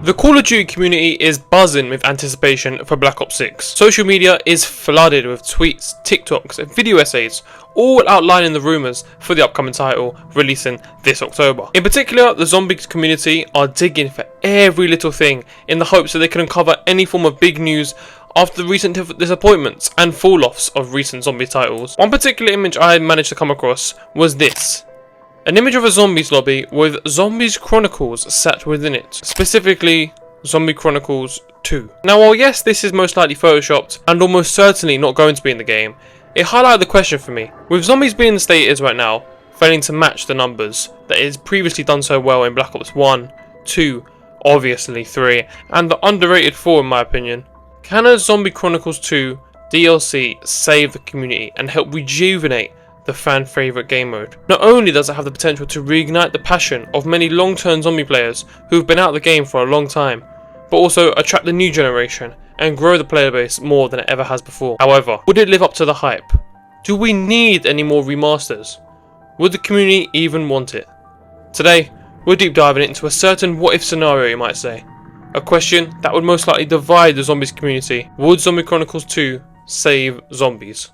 The Call of Duty community is buzzing with anticipation for Black Ops 6. Social media is flooded with tweets, TikToks, and video essays, all outlining the rumours for the upcoming title releasing this October. In particular, the zombies community are digging for every little thing in the hopes that they can uncover any form of big news after the recent disappointments and fall-offs of recent zombie titles. One particular image I managed to come across was this. An image of a zombies lobby with Zombies Chronicles sat within it, specifically Zombie Chronicles 2. Now while yes, this is most likely photoshopped and almost certainly not going to be in the game, it highlighted the question for me. With zombies being the state it is right now, failing to match the numbers that it has previously done so well in Black Ops 1, 2, obviously 3, and the underrated 4 in my opinion, can a Zombie Chronicles 2 DLC save the community and help rejuvenate the fan favourite game mode? Not only does it have the potential to reignite the passion of many long-term zombie players who've been out of the game for a long time, but also attract the new generation and grow the player base more than it ever has before. However, would it live up to the hype? Do we need any more remasters? Would the community even want it? Today, we're deep diving into a certain what-if scenario, you might say. A question that would most likely divide the zombies community. Would Zombie Chronicles 2 save zombies?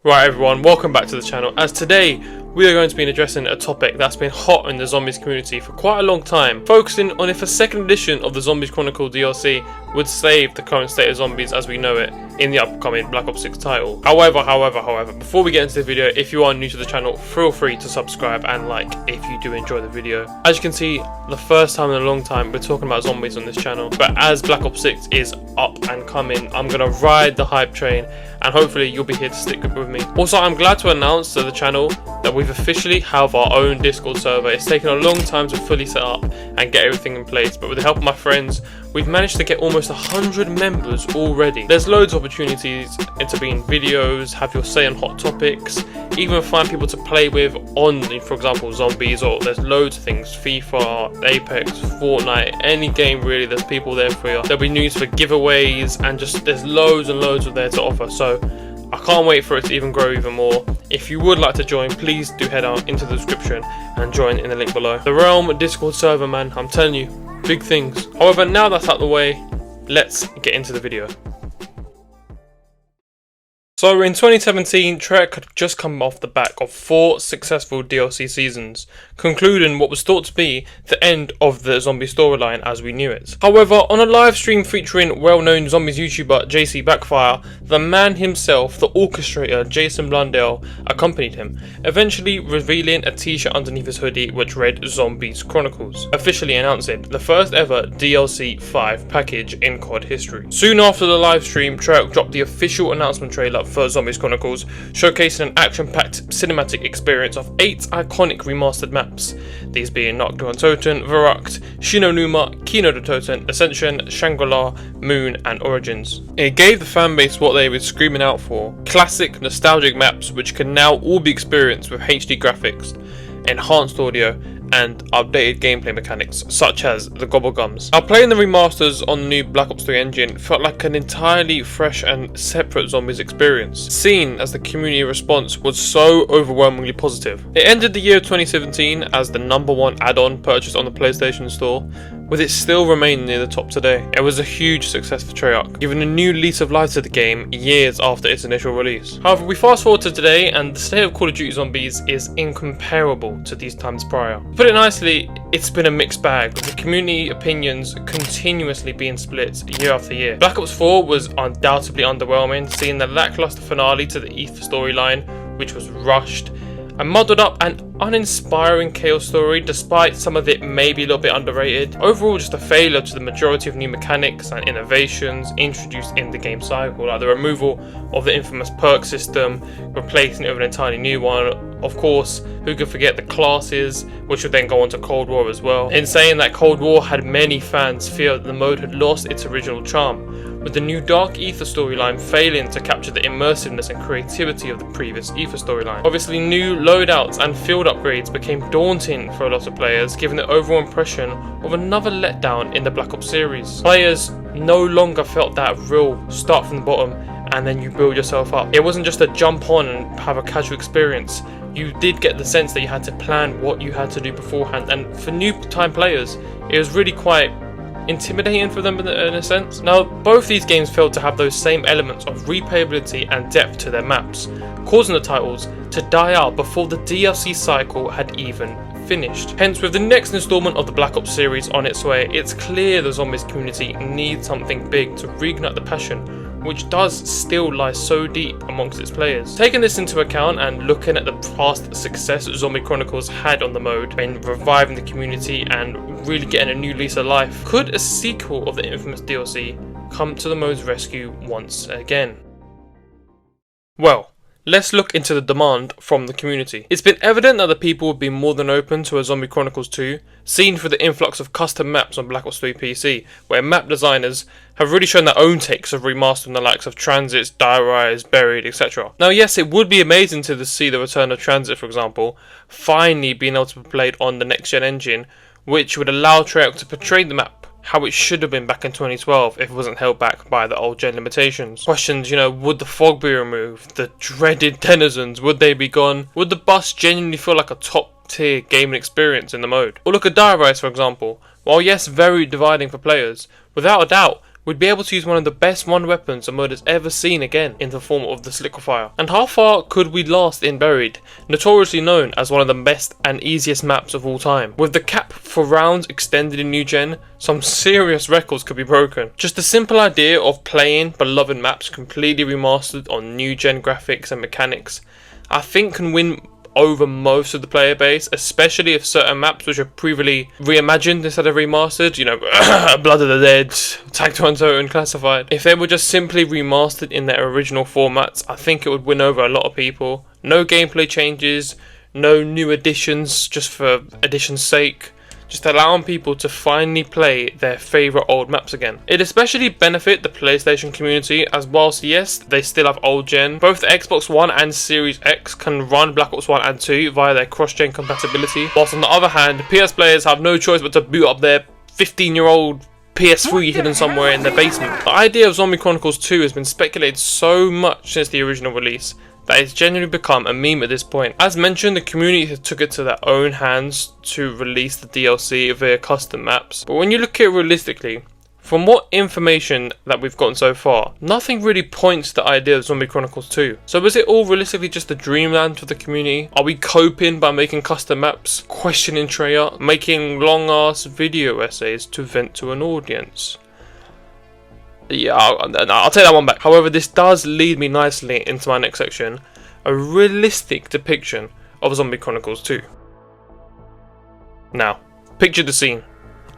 Right everyone, welcome back to the channel, as today we are going to be addressing a topic that's been hot in the zombies community for quite a long time, focusing on if a second edition of the Zombies Chronicle DLC would save the current state of zombies as we know it in the upcoming Black Ops 6 title. However, before we get into the video, if you are new to the channel, feel free to subscribe and like if you do enjoy the video. As you can see, the first time in a long time we're talking about zombies on this channel, but as Black Ops 6 is up and coming, I'm going to ride the hype train and hopefully you'll be here to stick with me. Also, I'm glad to announce to the channel that we've officially have our own Discord server. It's taken a long time to fully set up and get everything in place, but with the help of my friends, we've managed to get almost 100 members already. There's loads of opportunities to be in videos, have your say on hot topics, even find people to play with on, for example, zombies, or there's loads of things, FIFA, Apex, Fortnite, any game really, there's people there for you. There'll be news for giveaways and just there's loads and loads of there to offer, so I can't wait for it to even grow even more. If you would like to join, please do head out into the description and join in the link below. The Realm Discord server, man, I'm telling you, big things. However, now that's out of the way, let's get into the video. So in 2017, Treyarch had just come off the back of 4 successful DLC seasons, concluding what was thought to be the end of the zombie storyline as we knew it. However, on a live stream featuring well-known zombies YouTuber JC Backfire, the man himself, the orchestrator Jason Blundell, accompanied him, eventually revealing a t-shirt underneath his hoodie which read Zombies Chronicles, officially announcing the first ever DLC 5 package in COD history. Soon after the live stream, Treyarch dropped the official announcement trailer for Zombies Chronicles, showcasing an action-packed cinematic experience of 8 iconic remastered maps, these being Nakdo and Toten, Verrückt, Shino Numa, Kino de Toten, Ascension, Shangri-La, Moon and Origins. It gave the fanbase what they were screaming out for, classic nostalgic maps which can now all be experienced with HD graphics, enhanced audio and updated gameplay mechanics such as the Gobblegums. Now playing the remasters on the new Black Ops 3 engine felt like an entirely fresh and separate zombies experience, seen as the community response was so overwhelmingly positive. It ended the year 2017 as the #1 add-on purchased on the PlayStation Store, with it still remaining near the top today. It was a huge success for Treyarch, giving a new lease of life to the game years after its initial release. However, we fast forward to today and the state of Call of Duty Zombies is incomparable to these times prior. To put it nicely, it's been a mixed bag, with the community opinions continuously being split year after year. Black Ops 4 was undoubtedly underwhelming, seeing the lackluster finale to the Ether storyline, which was rushed, and muddled up and uninspiring chaos story, despite some of it maybe a little bit underrated. Overall, just a failure to the majority of new mechanics and innovations introduced in the game cycle, like the removal of the infamous perk system, replacing it with an entirely new one. Of course, who could forget the classes, which would then go on to Cold War as well. In saying that, Cold War had many fans fear that the mode had lost its original charm, with the new Dark Ether storyline failing to capture the immersiveness and creativity of the previous Ether storyline. Obviously, new loadouts and field upgrades became daunting for a lot of players, giving the overall impression of another letdown in the Black Ops series. Players no longer felt that real start from the bottom and then you build yourself up. It wasn't just a jump on and have a casual experience. You did get the sense that you had to plan what you had to do beforehand, and for new time players, it was really quite intimidating for them in a sense. Now, both these games failed to have those same elements of replayability and depth to their maps, causing the titles to die out before the DLC cycle had even finished. Hence, with the next installment of the Black Ops series on its way, it's clear the zombies community needs something big to reignite the passion, which does still lie so deep amongst its players. Taking this into account and looking at the past success Zombie Chronicles had on the mode in reviving the community and really getting a new lease of life, could a sequel of the infamous DLC come to the mode's rescue once again? Well, let's look into the demand from the community. It's been evident that the people would be more than open to a Zombie Chronicles 2, seen through the influx of custom maps on Black Ops 3 PC, where map designers have really shown their own takes of remastering the likes of Transits, Diarize, Buried, etc. Now yes, it would be amazing to see the return of Transit, for example, finally being able to be played on the next gen engine, which would allow Treyarch to portray the map how it should have been back in 2012 if it wasn't held back by the old gen limitations. Questions, would the fog be removed? The dreaded denizens, would they be gone? Would the bus genuinely feel like a top tier gaming experience in the mode? Or look at Diarize, for example. While yes, very dividing for players, without a doubt, we'd be able to use one of the best one weapons the mode has ever seen again in the form of the Liquefier. And how far could we last in Buried, notoriously known as one of the best and easiest maps of all time? With the cap for rounds extended in new gen, some serious records could be broken. Just the simple idea of playing beloved maps completely remastered on new gen graphics and mechanics, I think can win over most of the player base, especially if certain maps which are previously reimagined instead of remastered, Blood of the Dead, Tag to Untold and Classified. If they were just simply remastered in their original formats, I think it would win over a lot of people. No gameplay changes, no new additions just for addition's sake. Just allowing people to finally play their favourite old maps again. It especially benefit the PlayStation community, as whilst yes, they still have old gen, both the Xbox One and Series X can run Black Ops 1 and 2 via their cross-gen compatibility, whilst on the other hand, PS players have no choice but to boot up their 15-year-old PS3 hidden somewhere in their basement. The idea of Zombie Chronicles 2 has been speculated so much since the original release that it's genuinely become a meme at this point. As mentioned, the community took it to their own hands to release the DLC via custom maps. But when you look at it realistically, from what information that we've gotten so far, nothing really points to the idea of Zombie Chronicles 2. So is it all realistically just a dreamland for the community? Are we coping by making custom maps, questioning Treyarch, making long ass video essays to vent to an audience? Yeah, I'll take that one back. However, this does lead me nicely into my next section, a realistic depiction of Zombie Chronicles 2. Now, picture the scene.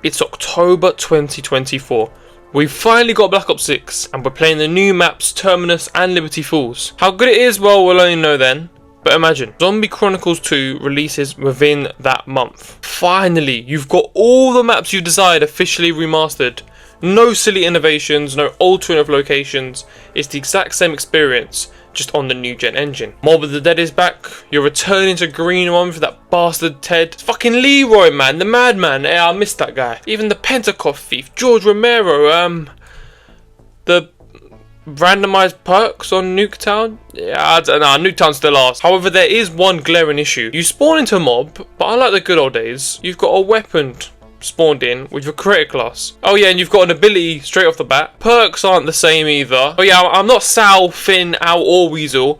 It's October 2024. We've finally got Black Ops 6, and we're playing the new maps Terminus and Liberty Falls. How good it is, well, we'll only know then. But imagine, Zombie Chronicles 2 releases within that month. Finally, you've got all the maps you've desired officially remastered. No silly innovations, no altering of locations, it's the exact same experience, just on the new gen engine. Mob of the Dead is back, you're returning to Green One for that bastard Ted. It's fucking Leroy, man, the madman, I missed that guy. Even the Pentecost thief, George Romero, the randomized perks on Nuketown? Yeah, I don't know, Nuketown still asks. However, there is one glaring issue. You spawn into a mob, but unlike the good old days, you've got a weapon spawned in with your creator class. Oh yeah, and you've got an ability straight off the bat. Perks aren't the same either. Oh yeah, I'm not Sal, Finn, Al or Weasel.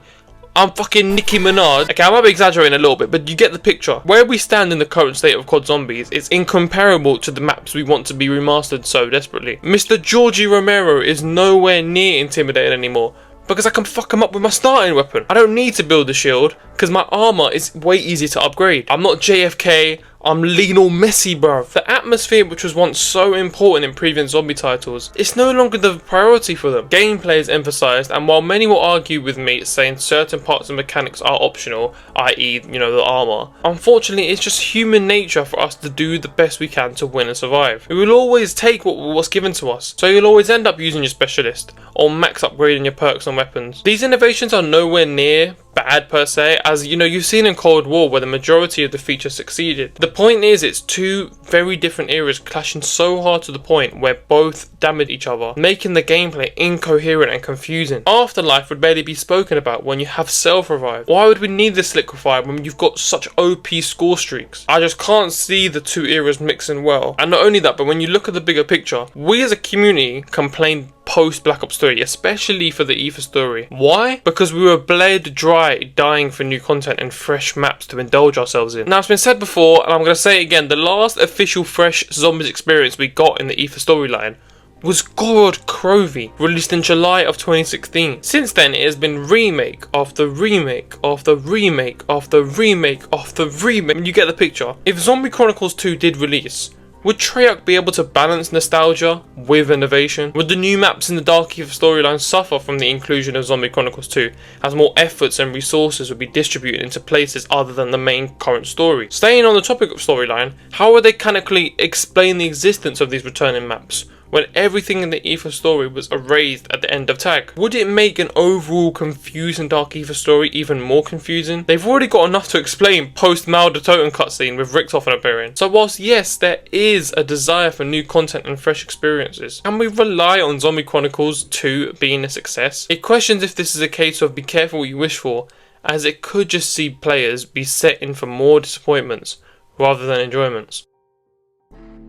I'm fucking Nicki Minaj. Okay, I might be exaggerating a little bit, but you get the picture. Where we stand in the current state of COD Zombies is incomparable to the maps we want to be remastered so desperately. Mr. Georgie Romero is nowhere near intimidated anymore, because I can fuck him up with my starting weapon. I don't need to build a shield, because my armor is way easier to upgrade. I'm not JFK, I'm Lionel Messi, bruv. The atmosphere, which was once so important in previous zombie titles, it's no longer the priority for them. Gameplay is emphasised, and while many will argue with me saying certain parts of mechanics are optional, i.e., the armor, unfortunately it's just human nature for us to do the best we can to win and survive. We will always take what's given to us, so you'll always end up using your specialist, or max upgrading your perks and weapons. These innovations are nowhere near bad per se, as you know, you've seen in Cold War where the majority of the features succeeded. The point is, it's two very different eras clashing so hard to the point where both damage each other, making the gameplay incoherent and confusing. Afterlife would barely be spoken about when you have self-revive. Why would we need this liquefy when you've got such OP score streaks? I just can't see the two eras mixing well. And not only that, but when you look at the bigger picture, we as a community complained post Black Ops 3, especially for the Ether story. Why? Because we were bled dry, dying for new content and fresh maps to indulge ourselves in. Now, it's been said before, and I'm going to say it again, the last official fresh zombies experience we got in the Ether storyline was God Crovey, released in July of 2016. Since then, it has been remake after remake after remake after remake after remake. You get the picture. If Zombie Chronicles 2 did release, would Treyarch be able to balance nostalgia with innovation? Would the new maps in the Dark Ether storyline suffer from the inclusion of Zombie Chronicles 2, as more efforts and resources would be distributed into places other than the main current story? Staying on the topic of storyline, how would they canonically explain the existence of these returning maps when everything in the Ether story was erased at the end of Tag? Would it make an overall confusing Dark Ether story even more confusing? They've already got enough to explain post Mal the Totem cutscene with Richtofen appearing. So whilst yes, there is a desire for new content and fresh experiences, can we rely on Zombie Chronicles 2 being a success? It questions if this is a case of be careful what you wish for, as it could just see players be set in for more disappointments rather than enjoyments.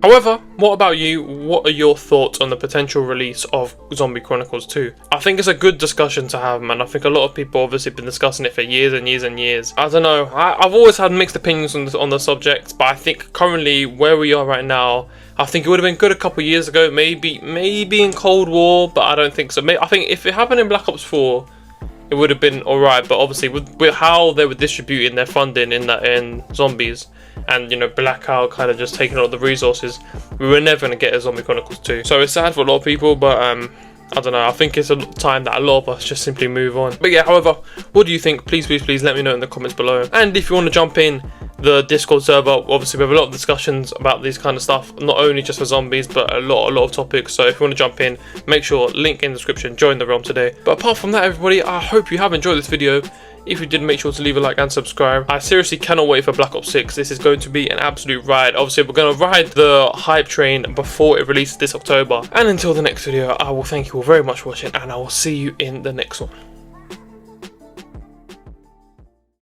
However, what about you? What are your thoughts on the potential release of Zombie Chronicles 2? I think it's a good discussion to have, man. I think a lot of people obviously been discussing it for years and years and years. I don't know, I've always had mixed opinions on the subject, but I think currently where we are right now, I think it would have been good a couple of years ago, maybe in Cold War, but I don't think so. I think if it happened in Black Ops 4, it would have been alright, but obviously with how they were distributing their funding in Zombies, and you know, Blackout kind of just taking all the resources, we were never going to get a Zombie Chronicles 2. So it's sad for a lot of people, but I don't know, I think it's a time that a lot of us just simply move on. But yeah, however, what do you think? Please let me know in the comments below. And if you want to jump in the Discord server, obviously we have a lot of discussions about these kind of stuff, not only just for zombies, but a lot of topics. So if you want to jump in, make sure, link in the description, join the realm today. But apart from that, everybody, I hope you have enjoyed this video. If you did, make sure to leave a like and subscribe. I seriously cannot wait for Black Ops 6. This is going to be an absolute ride. Obviously, we're going to ride the hype train before it releases this October. And until the next video, I will thank you all very much for watching, and I will see you in the next one.